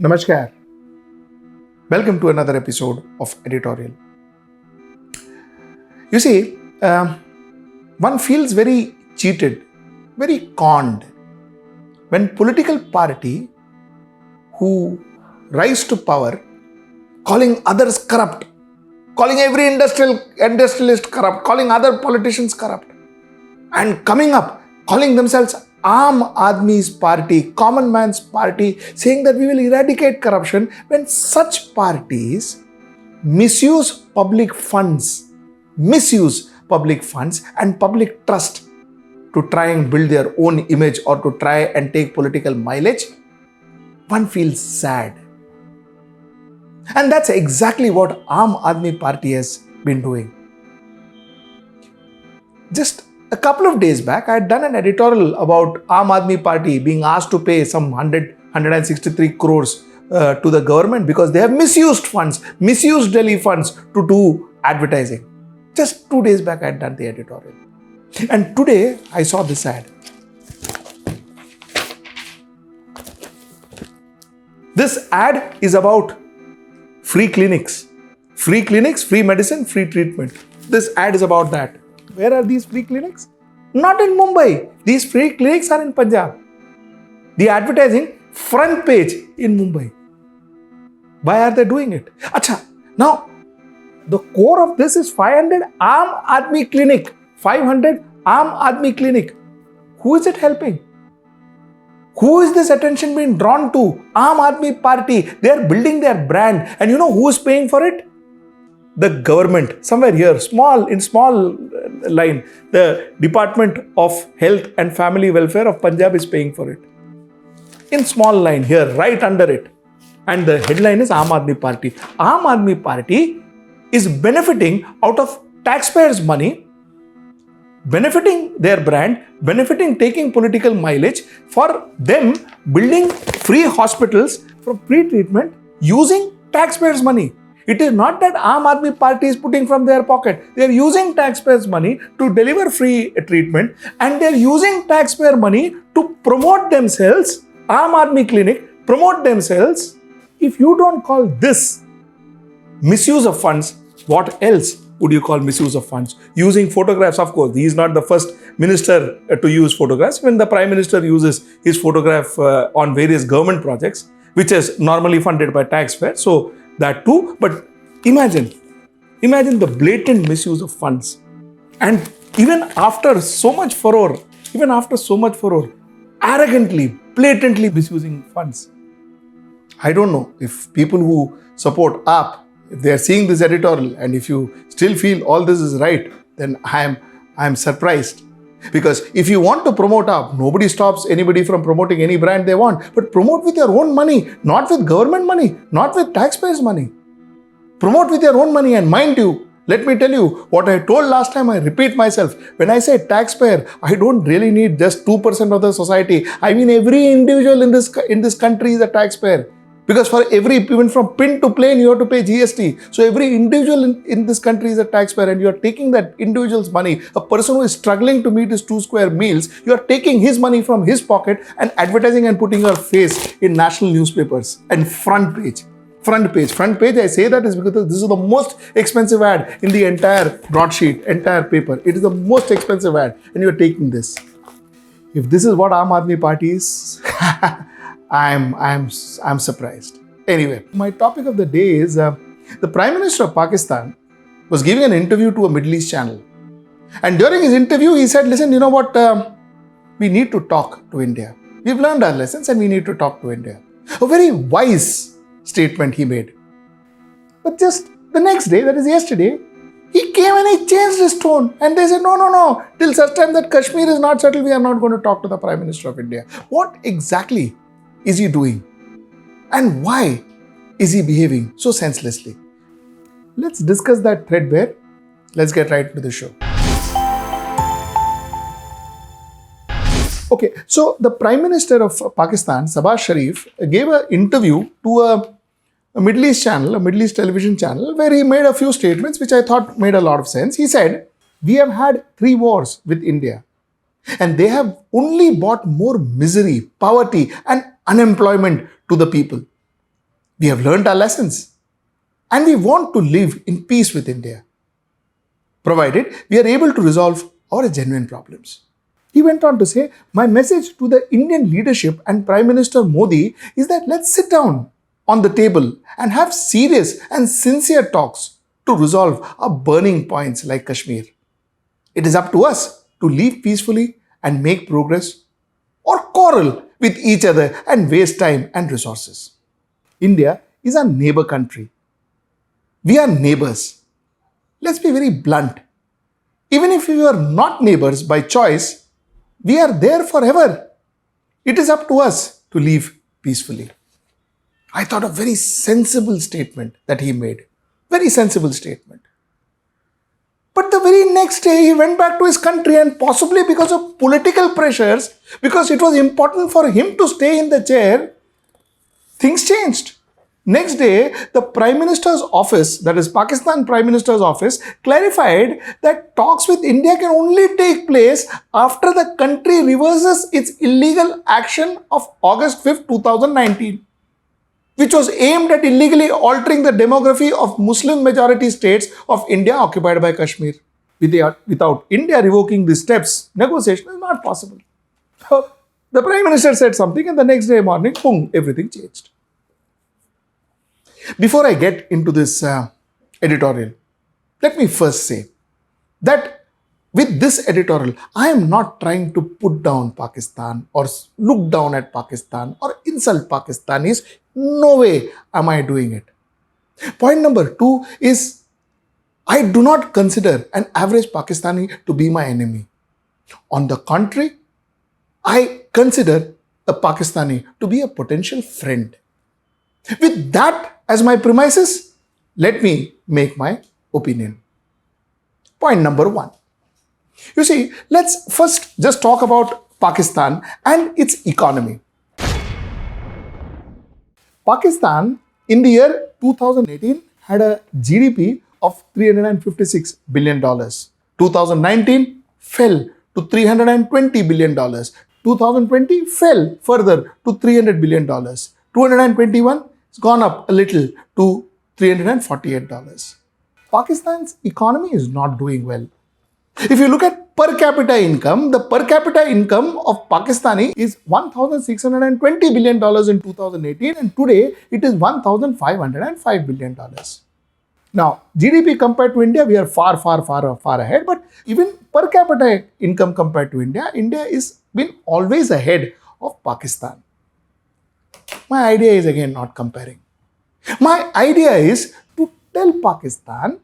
Namaskar. Welcome to another episode of Editorial. You see, one feels very cheated, very conned when political party who rise to power calling others corrupt, calling every industrialist corrupt, calling other politicians corrupt, and coming up calling themselves Aam Aadmi's Party, common man's party, saying that we will eradicate corruption, when such parties misuse public funds and public trust to try and build their own image or to try and take political mileage, one feels sad. And that's exactly what Aam Aadmi Party has been doing. Just a couple of days back, I had done an editorial about Aam Aadmi Party being asked to pay some 163 crores to the government because they have misused Delhi funds to do advertising. Just 2 days back, I had done the editorial. And today, I saw this ad. This ad is about free clinics, free medicine, free treatment. This ad is about that. Where are these free clinics? Not in Mumbai. These free clinics are in Punjab. The advertising front page in Mumbai. Why are they doing it? Acha, now the core of this is 500 Aam Aadmi Clinic. 500 Aam Aadmi Clinic. Who is it helping? Who is this attention being drawn to? Aam Aadmi Party. They are building their brand. And you know who is paying for it? The government. Somewhere here, in small line, the Department of Health and Family Welfare of Punjab is paying for it. In small line here, right under it. And the headline is Aam Aadmi Party. Aam Aadmi Party is benefiting out of taxpayers' money, benefiting their brand, taking political mileage for them building free hospitals for free treatment using taxpayers' money. It is not that Aam Aadmi Party is putting from their pocket. They are using taxpayers' money to deliver free treatment, and they are using taxpayer money to promote themselves. Aam Aadmi Clinic promote themselves. If you don't call this misuse of funds, what else would you call misuse of funds? Using photographs, of course. He is not the first minister to use photographs. When the Prime Minister uses his photograph on various government projects, which is normally funded by taxpayer. So that too. But imagine the blatant misuse of funds. And even after so much furor, arrogantly, blatantly misusing funds. I don't know if people who support AAP, if they are seeing this editorial and if you still feel all this is right, then I am surprised. Because if you want to promote AAP, nobody stops anybody from promoting any brand they want. But promote with your own money, not with government money, not with taxpayers' money. Promote with your own money. And mind you, let me tell you what I told last time, I repeat myself. When I say taxpayer, I don't really need just 2% of the society. I mean every individual in this country is a taxpayer. Because for even from pin to plane, you have to pay GST. So every individual in this country is a taxpayer, and you are taking that individual's money. A person who is struggling to meet his 2 square meals, you are taking his money from his pocket and advertising and putting your face in national newspapers and front page. I say that is because this is the most expensive ad in the entire broadsheet, entire paper. It is the most expensive ad, and you are taking this. If this is what Aam Aadmi Party is, I'm surprised. Anyway, my topic of the day is the Prime Minister of Pakistan was giving an interview to a Middle East channel. And during his interview, he said, listen, you know what? We need to talk to India. We've learned our lessons and we need to talk to India. A very wise statement he made. But just the next day, that is yesterday, he came and he changed his tone. And they said, no. Till such time that Kashmir is not settled, we are not going to talk to the Prime Minister of India. What exactly is he doing? And why is he behaving so senselessly? Let's discuss that threadbare. Let's get right into the show. Okay, so the Prime Minister of Pakistan, Shehbaz Sharif, gave an interview to a Middle East channel, a Middle East television channel, where he made a few statements which I thought made a lot of sense. He said, we have had 3 wars with India. And they have only brought more misery, poverty and unemployment to the people. We have learned our lessons and we want to live in peace with India, provided we are able to resolve our genuine problems. He went on to say, my message to the Indian leadership and Prime Minister Modi is that let's sit down on the table and have serious and sincere talks to resolve our burning points like Kashmir. It is up to us to live peacefully and make progress, or quarrel with each other and waste time and resources. India is a neighbor country. We are neighbors. Let's be very blunt. Even if we are not neighbors by choice, we are there forever. It is up to us to live peacefully. I thought a very sensible statement that he made. Very sensible statement. But the very next day, he went back to his country, and possibly because of political pressures, because it was important for him to stay in the chair, things changed. Next day, the Prime Minister's office, that is Pakistan Prime Minister's office, clarified that talks with India can only take place after the country reverses its illegal action of August 5th, 2019, which was aimed at illegally altering the demography of Muslim majority states of India occupied by Kashmir. Without India revoking these steps, negotiation is not possible. So, the Prime Minister said something, and the next day morning, boom, everything changed. Before I get into this editorial, let me first say that with this editorial, I am not trying to put down Pakistan or look down at Pakistan or insult Pakistanis. No way am I doing it. Point number 2 is, I do not consider an average Pakistani to be my enemy. On the contrary, I consider a Pakistani to be a potential friend. With that as my premises, let me make my opinion. Point number 1. You see, let's first just talk about Pakistan and its economy. Pakistan in the year 2018 had a GDP of $356 billion. 2019 fell to $320 billion. 2020 fell further to $300 billion. 2021 it's gone up a little to $348. Pakistan's economy is not doing well. If you look at per capita income, the per capita income of Pakistani is $1,620 billion in 2018, and today it is $1,505 billion. Now, GDP compared to India, we are far ahead, but even per capita income compared to India, India is been always ahead of Pakistan. My idea is again not comparing. My idea is to tell Pakistan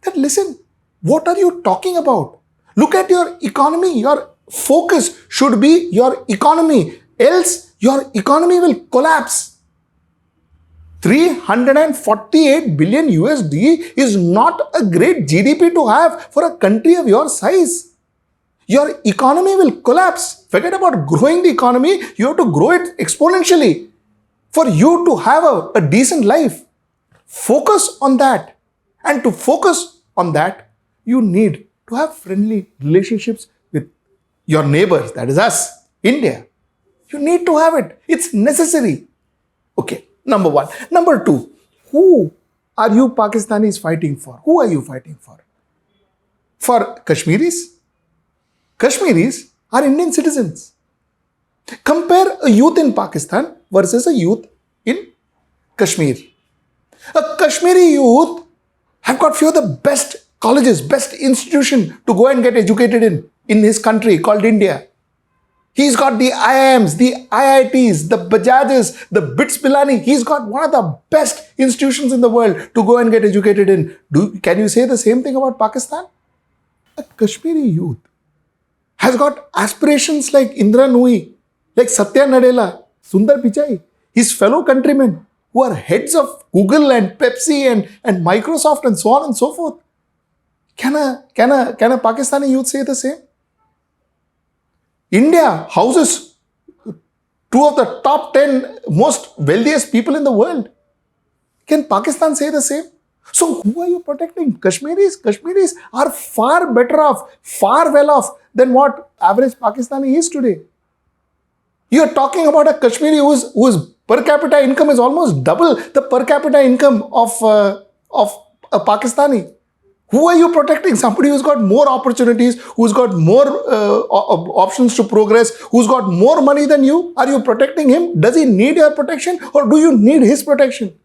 that, listen, what are you talking about? Look at your economy. Your focus should be your economy. Else, your economy will collapse. 348 billion USD is not a great GDP to have for a country of your size. Your economy will collapse. Forget about growing the economy. You have to grow it exponentially for you to have a decent life. Focus on that. And to focus on that, you need to have friendly relationships with your neighbors, that is us, India. You need to have it. It's necessary. Okay, number 1. Number 2, who are you Pakistanis fighting for? Who are you fighting for? For Kashmiris? Kashmiris are Indian citizens. Compare a youth in Pakistan versus a youth in Kashmir. A Kashmiri youth have got few of the best colleges, best institution to go and get educated in his country called India. He's got the IIMs, the IITs, the Bajajes, the BITS Pilani. He's got one of the best institutions in the world to go and get educated in. Can you say the same thing about Pakistan? A Kashmiri youth has got aspirations like Indra Nooyi, like Satya Nadella, Sundar Pichai, his fellow countrymen who are heads of Google and Pepsi and Microsoft and so on and so forth. Can a Pakistani youth say the same? India houses 2 of the top 10 most wealthiest people in the world. Can Pakistan say the same? So who are you protecting? Kashmiris? Kashmiris are far better off, far well off than what average Pakistani is today. You're talking about a Kashmiri whose per capita income is almost double the per capita income of a Pakistani. Who are you protecting? Somebody who's got more opportunities, who's got more options to progress, who's got more money than you. Are you protecting him? Does he need your protection or do you need his protection?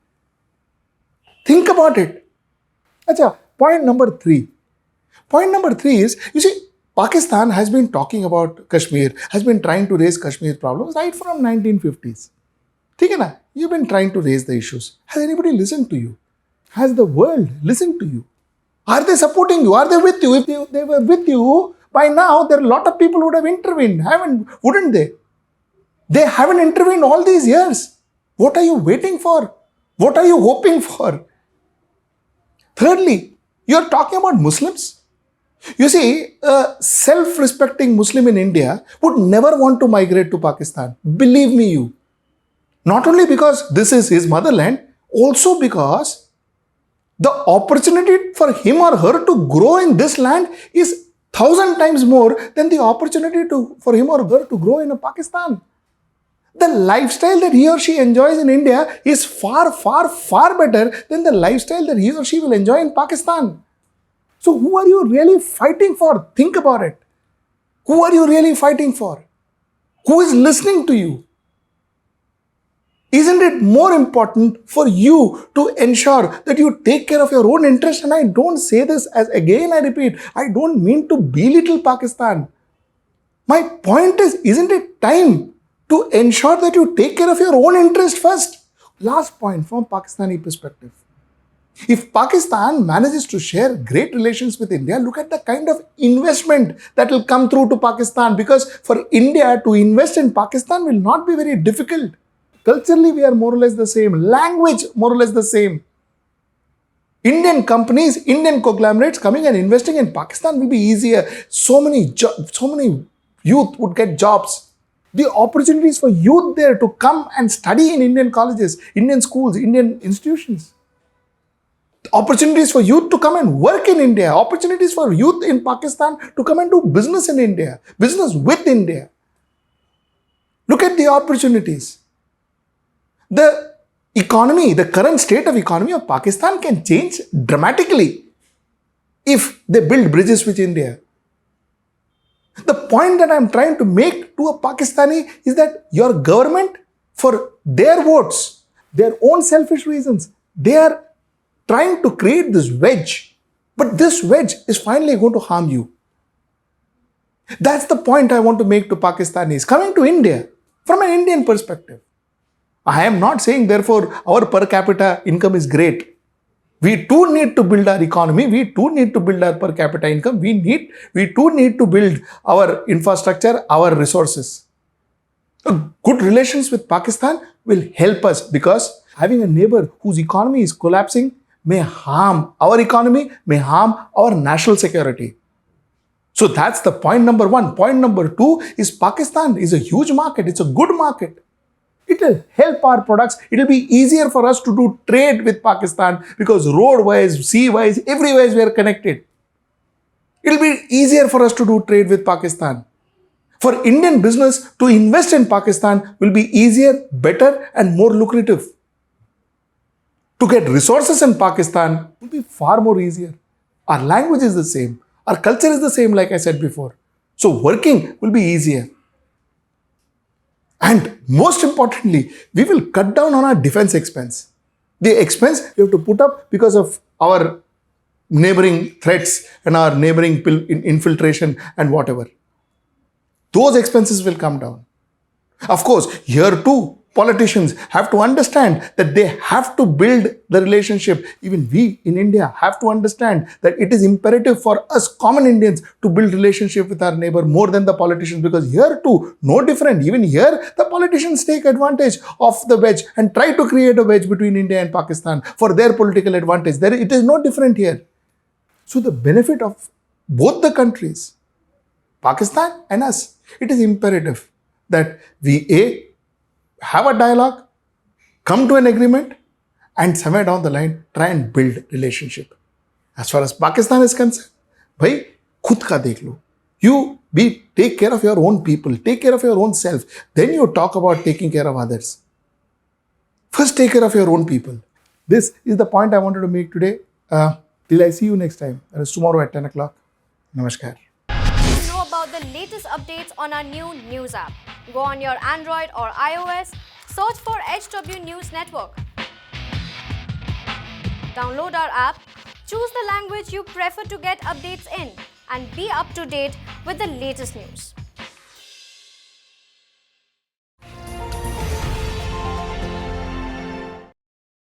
Think about it. Achha, point number 3. Point number 3 is, you see, Pakistan has been talking about Kashmir, has been trying to raise Kashmir problems right from 1950s. ठीक है ना? You've been trying to raise the issues. Has anybody listened to you? Has the world listened to you? Are they supporting you? Are they with you? If they were with you, by now there are a lot of people who would have intervened, wouldn't they? They haven't intervened all these years. What are you waiting for? What are you hoping for? Thirdly, you're talking about Muslims. You see, a self-respecting Muslim in India would never want to migrate to Pakistan. Believe me, you. Not only because this is his motherland, also because the opportunity for him or her to grow in this land is 1,000 times more than the opportunity for him or her to grow in Pakistan. The lifestyle that he or she enjoys in India is far, far, far better than the lifestyle that he or she will enjoy in Pakistan. So who are you really fighting for? Think about it. Who are you really fighting for? Who is listening to you? Isn't it more important for you to ensure that you take care of your own interests? And I don't say this as, again I repeat, I don't mean to belittle Pakistan. My point is, isn't it time to ensure that you take care of your own interest first? Last point from Pakistani perspective. If Pakistan manages to share great relations with India, look at the kind of investment that will come through to Pakistan, because for India to invest in Pakistan will not be very difficult. Culturally, we are more or less the same. Language, more or less the same. Indian companies, Indian conglomerates coming and investing in Pakistan will be easier. So many youth would get jobs. The opportunities for youth there to come and study in Indian colleges, Indian schools, Indian institutions. Opportunities for youth to come and work in India. Opportunities for youth in Pakistan to come and do business in India. Business with India. Look at the opportunities. The economy, the current state of economy of Pakistan can change dramatically if they build bridges with India. The point that I'm trying to make to a Pakistani is that your government, for their votes, their own selfish reasons, they are trying to create this wedge. But this wedge is finally going to harm you. That's the point I want to make to Pakistanis coming to India from an Indian perspective. I am not saying, therefore, our per capita income is great. We too need to build our economy. We too need to build our per capita income. We too need to build our infrastructure, our resources. Good relations with Pakistan will help us, because having a neighbor whose economy is collapsing may harm our economy, may harm our national security. So that's the point number 1. Point number 2 is Pakistan is a huge market. It's a good market. It will help our products. It will be easier for us to do trade with Pakistan, because road-wise, sea-wise, everywhere we are connected. It will be easier for us to do trade with Pakistan. For Indian business to invest in Pakistan will be easier, better and more lucrative. To get resources in Pakistan will be far more easier. Our language is the same. Our culture is the same, like I said before. So working will be easier. And most importantly, we will cut down on our defense expense. The expense we have to put up because of our neighboring threats and our neighboring infiltration and whatever. Those expenses will come down. Of course, here too, politicians have to understand that they have to build the relationship. Even we in India have to understand that it is imperative for us common Indians to build relationship with our neighbor more than the politicians, because here too, no different. Even here, the politicians take advantage of the wedge and try to create a wedge between India and Pakistan for their political advantage. It is no different here. So the benefit of both the countries, Pakistan and us, it is imperative that we have a dialogue, come to an agreement, and somewhere down the line, try and build relationship. As far as Pakistan is concerned, bhai, khud ka dekh lo. Take care of your own people, take care of your own self. Then you talk about taking care of others. First, take care of your own people. This is the point I wanted to make today. Till I see you next time. That is tomorrow at 10 o'clock. Namaskar. To know about the latest updates on our new news app, go on your Android or iOS, search for HW News Network. Download our app, choose the language you prefer to get updates in, and be up to date with the latest news.